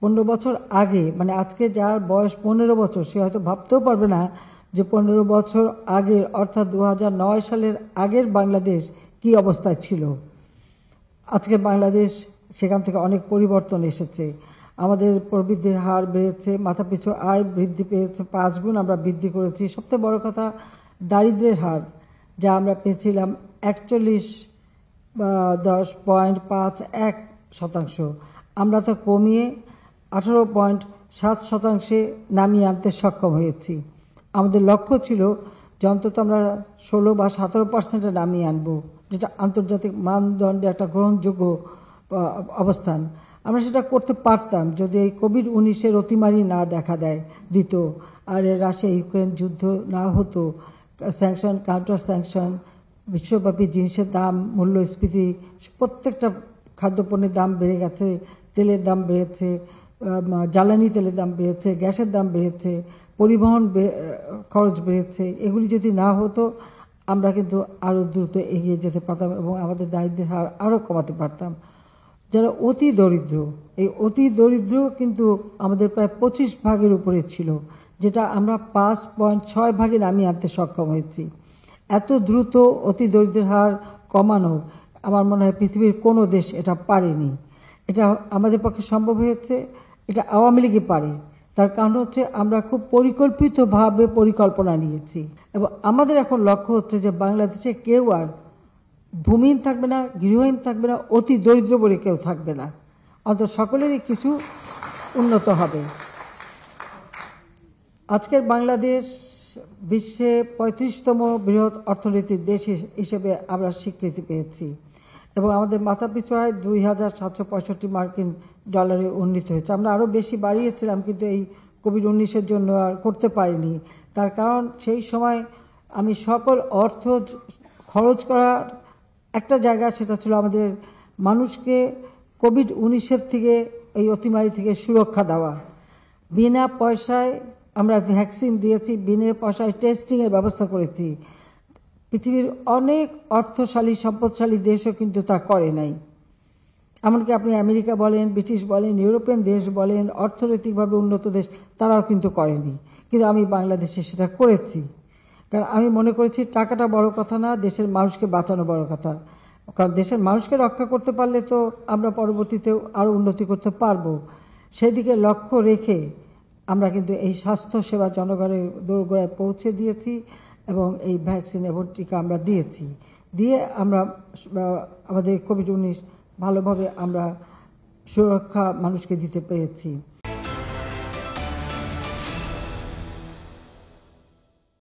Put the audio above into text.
15 বছর আগে, মানে আজকে যার বয়স 15 বছর, সে হয়তো ভাবতেও পারবে না যে 15 বছর আগের, অর্থাৎ 2009 সালের আগের বাংলাদেশ কি অবস্থায় ছিল। আজকে বাংলাদেশ সেখান থেকে অনেক পরিবর্তন এসেছে। আমাদের প্রবৃদ্ধির হার বেড়েছে, মাথাপিছু আয় বৃদ্ধি পেয়েছে, 5 গুণ আমরা বৃদ্ধি করেছি। সবচেয়ে বড় কথা, দারিদ্র্যের হার যা আমরা পেয়েছিলাম 41.51%, আমরা তা কমিয়ে 18.7% নামিয়ে আনতে সক্ষম হয়েছি। আমাদের লক্ষ্য ছিল যে অন্তত আমরা 16 বা 17% নামিয়ে আনবো, যেটা আন্তর্জাতিক মানদণ্ডে একটা গ্রহণযোগ্য অবস্থান। আমরা সেটা করতে পারতাম যদি এই কোভিড-19 অতিমারি না দেখা দিত, আর রাশিয়া ইউক্রেন যুদ্ধ না হতো, স্যাংশন, কাউন্টার স্যাংশন, বিশ্বব্যাপী জিনিসের দাম, মূল্যস্ফীতি, প্রত্যেকটা খাদ্যপণ্যের দাম বেড়ে গেছে, তেলের দাম বেড়েছে, জ্বালানি তেলের দাম বেড়েছে, গ্যাসের দাম বেড়েছে, পরিবহন খরচ বেড়েছে। এগুলি যদি না হতো আমরা কিন্তু আরও দ্রুত এগিয়ে যেতে পারতাম এবং আমাদের দারিদ্র্যের হার আরও কমাতে পারতাম। যারা অতি দরিদ্র, এই অতি দরিদ্র কিন্তু আমাদের প্রায় 25% উপরে ছিল, যেটা আমরা 5.6% নামিয়ে আনতে সক্ষম হয়েছি। এত দ্রুত অতি দরিদ্রের হার কমানো আমার মনে হয় পৃথিবীর কোনো দেশ এটা পারেনি। এটা আমাদের পক্ষে সম্ভব হয়েছে, এটা আওয়ামী লীগই পারে। তার কারণ হচ্ছে আমরা খুব পরিকল্পিতভাবে পরিকল্পনা নিয়েছি এবং আমাদের এখন লক্ষ্য হচ্ছে যে বাংলাদেশে কেউ আর ভূমিহীন থাকবে না, গৃহহীন থাকবে না, অতি দরিদ্র বলে কেউ থাকবে না। অন্তত সকলেরই কিছু উন্নত হবে। আজকের বাংলাদেশ বিশ্বে 35তম বৃহৎ অর্থনীতির দেশ হিসেবে আমরা স্বীকৃতি পেয়েছি এবং আমাদের মাথাপিছু আয় $2,765 মার্কিন ডলারে উন্নীত হয়েছে। আমরা আরও বেশি বাড়িয়েছিলাম, কিন্তু এই কোভিড-19 জন্য আর করতে পারিনি। তার কারণ সেই সময় আমি সকল অর্থ খরচ করার একটা জায়গা, সেটা ছিল আমাদের মানুষকে কোভিড-19 থেকে, এই অতিমারি থেকে সুরক্ষা দেওয়া। বিনা পয়সায় আমরা ভ্যাকসিন দিয়েছি, বিনা পয়সায় টেস্টিংয়ের ব্যবস্থা করেছি। পৃথিবীর অনেক অর্থশালী সম্পদশালী দেশও কিন্তু তা করে নাই। এমনকি আপনি আমেরিকা বলেন, ব্রিটিশ বলেন, ইউরোপিয়ান দেশ বলেন, অর্থনৈতিকভাবে উন্নত দেশ, তারাও কিন্তু করেনি। কিন্তু আমি বাংলাদেশে সেটা করেছি, কারণ আমি মনে করেছি টাকাটা বড় কথা না, দেশের মানুষকে বাঁচানো বড় কথা। কারণ দেশের মানুষকে রক্ষা করতে পারলে তো আমরা পরবর্তীতেও আরও উন্নতি করতে পারবো। সেদিকে লক্ষ্য রেখে আমরা কিন্তু এই স্বাস্থ্যসেবা জনগণের দোরগোড়ায় পৌঁছে দিয়েছি এবং এই ভ্যাকসিন এবং টিকা আমরা দিয়েছি। দিয়ে আমরা আমাদের কোভিড-19 ভালোভাবে আমরা সুরক্ষা মানুষকে দিতে পেরেছি।